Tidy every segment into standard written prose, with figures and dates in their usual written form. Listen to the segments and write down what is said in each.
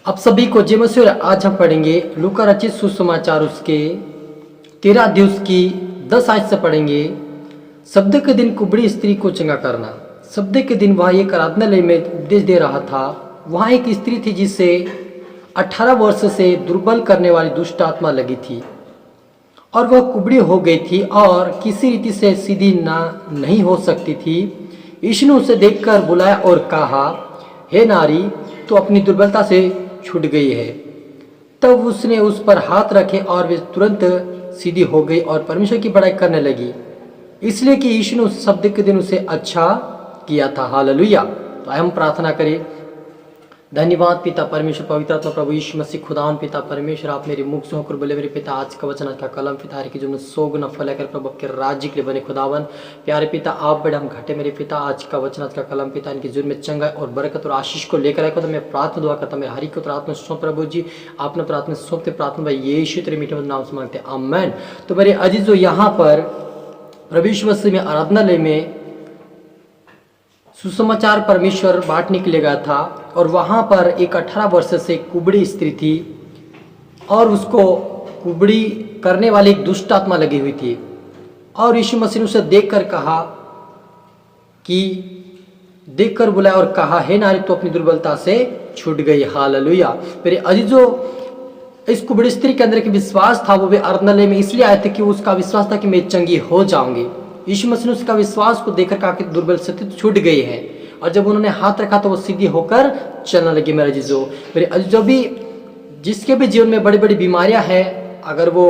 आप सभी को जय मसीह। आज हम पढ़ेंगे लूका रचित सुसमाचार उसके 13 अध्याय उसकी 10 आयत से पढ़ेंगे। शब्द के दिन कुबड़ी स्त्री को चंगा करना। शब्द के दिन वह एक आराधनालय में उपदेश दे रहा था। वहाँ एक स्त्री थी जिसे 18 वर्ष से दुर्बल करने वाली दुष्ट आत्मा लगी थी और वह कुबड़ी हो गई थी और किसी रीति से सीधी नहीं हो सकती थी। यीशु ने उसे देखकर बुलाया और कहा, हे नारी, तो अपनी दुर्बलता से छूट गई है। तब उसने उस पर हाथ रखे और वे तुरंत सीधी हो गई और परमेश्वर की बड़ाई करने लगी, इसलिए कि यीशु ने उस शब्द के दिन उसे अच्छा किया था। हालेलुया। तो हम प्रार्थना करें। धन्यवाद पिता परमेश्वर पवित्र आत्मा प्रभु यीशु मसीह खुदावन पिता परमेश्वर, आप मेरे मुख से होकर बोले मेरे पिता आज का वचन का कलम पिता हर की जो सोग न फैला कर प्रभु के राज्य के लिए बने खुदावन प्यारे पिता आप बड़े हम घटे मेरे पिता आज का वचन आज का कलम पिता इनकी जुर्म में चंगा और बरकत और आशीष को लेकर आए। तो मैं प्रार्थना दुआ करता मैं हरी को तो आत्मा सौंप प्रभु जी आपने प्रार्थना सौंपते प्रार्थना भाई यीशु तेरे मीठे नाम से मांगते आमेन। तो मेरे अजीजो यहाँ पर प्रभु यीशु मसीह में आराधनालय में सुसमाचार परमेश्वर बांटने के लिए गया था और वहाँ पर एक 18 वर्ष से कुबड़ी स्त्री थी और उसको कुबड़ी करने वाली एक दुष्ट आत्मा लगी हुई थी और यीशु मसीह ने उसे देखकर कहा कि देखकर बुलाया और कहा, हे नारी, तो अपनी दुर्बलता से छूट गई। हालेलुया। मेरे अजीजों, इस कुबड़ी स्त्री के अंदर एक विश्वास था। वो वे आराधनालय में इसलिए आए थे कि उसका विश्वास था कि मैं चंगी हो जाऊंगी। यीशु मसीह ने उसका विश्वास को देखकर कहा कि दुर्बल स्थिति छूट गई है और जब उन्होंने हाथ रखा तो वो सीधी होकर चलने लगी। मेरे अजीजों, मेरे अजीजों भी जिसके भी जीवन में बड़ी बड़ी बीमारियां हैं, अगर वो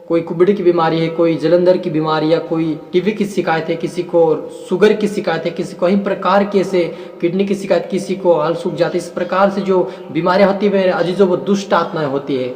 कोई कुबड़ी की बीमारी है, कोई जलंधर की बीमारी या कोई टीबी की शिकायत है, किसी को शुगर की शिकायत है, किसी को कई प्रकार के ऐसे किडनी की शिकायत, किसी को हल सूख जाती है, इस प्रकार से जो बीमारियां होती है मेरे अजीजों वो दुष्ट आत्माएं होती है।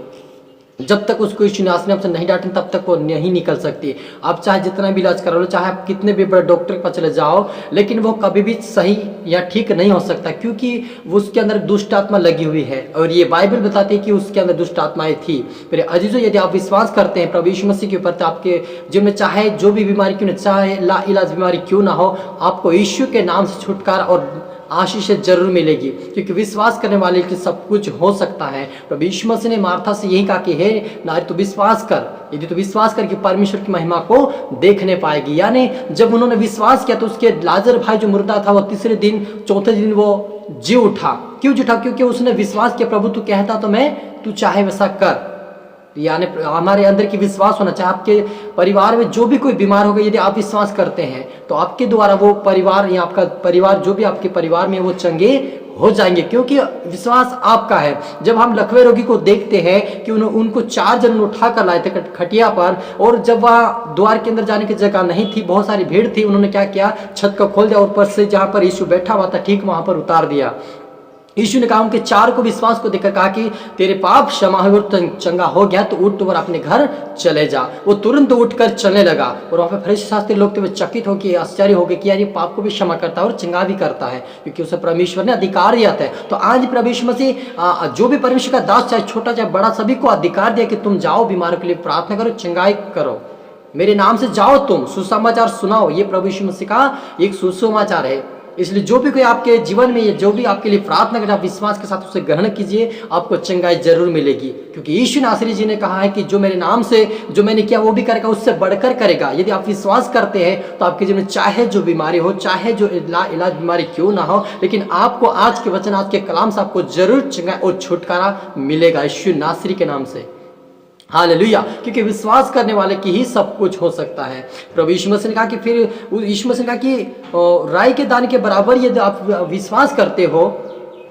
जब तक उसको यीशु ने आपसे नहीं डांटे तब तक वो नहीं निकल सकती। आप चाहे जितना भी इलाज करा लो, चाहे आप कितने भी बड़े डॉक्टर के पास चले जाओ, लेकिन वो कभी भी सही या ठीक नहीं हो सकता क्योंकि वो उसके अंदर दुष्ट आत्मा लगी हुई है और ये बाइबल बताती है कि उसके अंदर दुष्ट आत्माएं थी। मेरे अजीजों, यदि आप विश्वास करते हैं प्रभु यीशु मसीह के ऊपर तो आपके जीवन में चाहे जो भी बीमारी क्यों न, चाहे ला इलाज बीमारी क्यों ना हो, आपको यीशु के नाम से छुटकारा और आशीष जरूर मिलेगी क्योंकि विश्वास करने वाले के सब कुछ हो सकता है। प्रभु यीशु मसीह ने मार्था से यही कहा कि हे नारी, तो विश्वास कर, यदि तो विश्वास कर कि परमेश्वर की महिमा को देखने पाएगी। यानी जब उन्होंने विश्वास किया तो उसके लाजर भाई जो मुर्दा था वो तीसरे दिन चौथे दिन वो जी उठा। क्यों जी उठा? क्योंकि उसने विश्वास किया, प्रभु तू कहता तो मैं तू चाहे वैसा कर। यानी हमारे अंदर की विश्वास होना चाहिए। आपके परिवार में जो भी कोई बीमार होगा, यदि आप विश्वास करते हैं तो आपके द्वारा वो परिवार या आपका परिवार जो भी आपके परिवार में वो चंगे हो जाएंगे क्योंकि विश्वास आपका है। जब हम लकवे रोगी को देखते हैं कि उनको 4 जन उठा कर लाए थे खटिया पर और जब वह द्वार के अंदर जाने की जगह नहीं थी, बहुत सारी भीड़ थी, उन्होंने क्या किया, छत को खोल दिया, ऊपर से जहां पर यीशु बैठा हुआ था ठीक वहां पर उतार दिया। यीशु ने कहा उनके 4 को विश्वास को देखकर कहा कि तेरे पाप क्षमा हुए और चंगा हो गया, तो उठ और अपने घर चले जा। वो तुरंत उठकर चलने लगा और वहां पे फरीसी शास्त्री लोग तो वे चकित होकर आश्चर्य हो गए कि यार ये पाप को भी क्षमा करता है और चंगा भी करता है क्योंकि उसे परमेश्वर ने अधिकार दिया था। तो आज प्रभु यीशु मसीह जो भी परमेश्वर का दास, चाहे छोटा चाहे बड़ा, सभी को अधिकार दिया कि तुम जाओ, बीमारों के लिए प्रार्थना करो, चंगाई करो, मेरे नाम से जाओ, तुम सुसमाचार सुनाओ। ये प्रभु यीशु मसीह का एक सुसमाचार है। इसलिए जो भी कोई आपके जीवन में, जो भी आपके लिए प्रार्थना करे, आप विश्वास के साथ उसे ग्रहण कीजिए, आपको चंगाई जरूर मिलेगी क्योंकि यीशु नासरी जी ने कहा है कि जो मेरे नाम से जो मैंने किया वो भी करेगा, उससे बढ़कर करेगा। यदि आप विश्वास करते हैं तो आपके जीवन में चाहे जो बीमारी हो, चाहे जो इलाज बीमारी क्यों ना हो, लेकिन आपको आज के वचन, आज के कलाम से आपको जरूर चंगाई और छुटकारा मिलेगा यीशु नासरी के नाम से। हालेलुया। क्योंकि विश्वास करने वाले की ही सब कुछ हो सकता है। प्रभु यीशु मसीह ने कहा कि फिर यीशु मसीह ने कहा कि राई के दाने के बराबर यदि आप विश्वास करते हो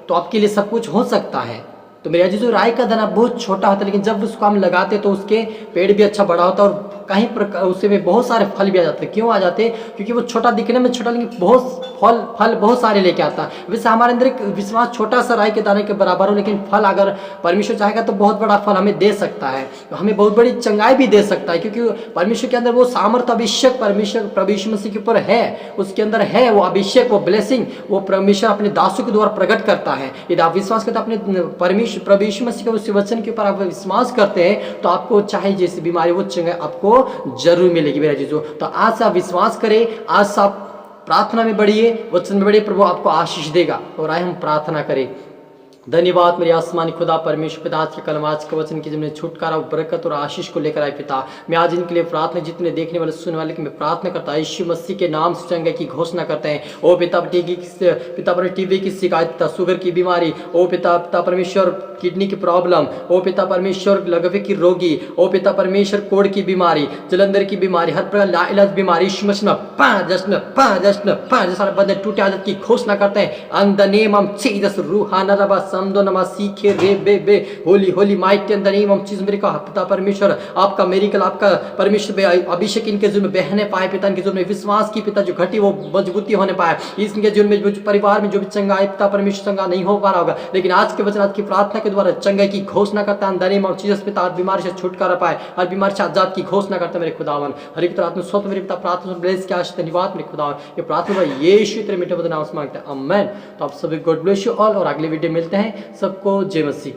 तो आपके लिए सब कुछ हो सकता है। तो मेरे अजीजों, राई का दाना बहुत छोटा होता है लेकिन जब उसको हम लगाते तो उसके पेड़ भी अच्छा बड़ा होता है और कहीं प्रकार उससे में बहुत सारे फल भी आ जाते हैं। क्यों आ जाते हैं? क्योंकि वो छोटा दिखने में छोटा लेकिन बहुत फल बहुत सारे लेके आता है। वैसे हमारे अंदर एक विश्वास छोटा सा राई के दाने के बराबर हो, लेकिन फल अगर परमेश्वर चाहेगा तो बहुत बड़ा फल हमें दे सकता है, तो हमें बहुत बड़ी चंगाई भी दे सकता है क्योंकि परमेश्वर के अंदर वो सामर्थ्य अभिषेक परमेश्वर प्रभु यीशु मसीह के ऊपर है, उसके अंदर है वो अभिषेक, वो ब्लेसिंग, वो परमेश्वर अपने दासों के द्वारा प्रकट करता है। यदि आप विश्वास करते अपने परमेश्वर प्रभु यीशु मसीह के उस वचन के ऊपर आप विश्वास करते हैं तो आपको चाहे जैसी बीमारी वो चंगाई आपको जरूर मिलेगी। मेरे अजीजों, तो आज से आप विश्वास करें, आज से आप प्रार्थना में बढ़िए, वचन में बढ़िए, प्रभु आपको आशीष देगा। और आए हम प्रार्थना करें। धन्यवाद मेरे आसमानी खुदा परमेश्वर पिता, आज के कलम आज के वचन की जिन्हें छुटकारा बरकत और आशीष को लेकर आए पिता। मैं आज इनके लिए प्रार्थना, जितने देखने वाले सुनने वाले की मैं प्रार्थना करता हूं, यीशु मसीह के नाम से चंगाई की घोषणा करते हैं। ओ पिता पर टीबी की शिकायत, पिता शुगर की बीमारी, ओ पिता परमेश्वर किडनी की प्रॉब्लम, ओ पिता परमेश्वर लगवे की रोगी, ओ पिता परमेश्वर कोढ़ की बीमारी, जलंधर की बीमारी, हर प्रकार लाइलाज बीमारी यीशु मसीह में पांच सारे बंदे टूटे आदत की घोषणा करते हैं। In the name of Jesus रूहाना रबा समदो नमा सीखे रे बे holy holy might in the name of Jesus. मेरे का पिता परमेश्वर आपका मेरिकल, आपका परमेश्वर अभिषेक इनके जीवन में बहने पाए पिता, इनके जीवन में विश्वास की पिता जो घटी वो मजबूती होने पाए, इनके जीवन में जो परिवार में जो भी चंगा है पिता परमेश्वर चंगा नहीं हो पा रहा होगा, लेकिन आज के वचन आज की प्रार्थना के द्वारा चंगाई की घोषणा करता है। इन द नेम ऑफ जीसस पिता, हर बीमारी से छुटकारा पाए, हर बीमारी से आजाद की घोषणा करता है मेरे खुदावन। हर एक तरह स्वतः मेरे पिता प्रार्थना ब्लेस के आशीष धन्यवाद मेरे खुदावन। ये प्रार्थना यीशु तेरे मीठे नाम से मांगते हैं, आमेन। तो आप सभी गॉड ब्लेस यू ऑल, और अगले वीडियो मिलते हैं। सबको जय मसीह की।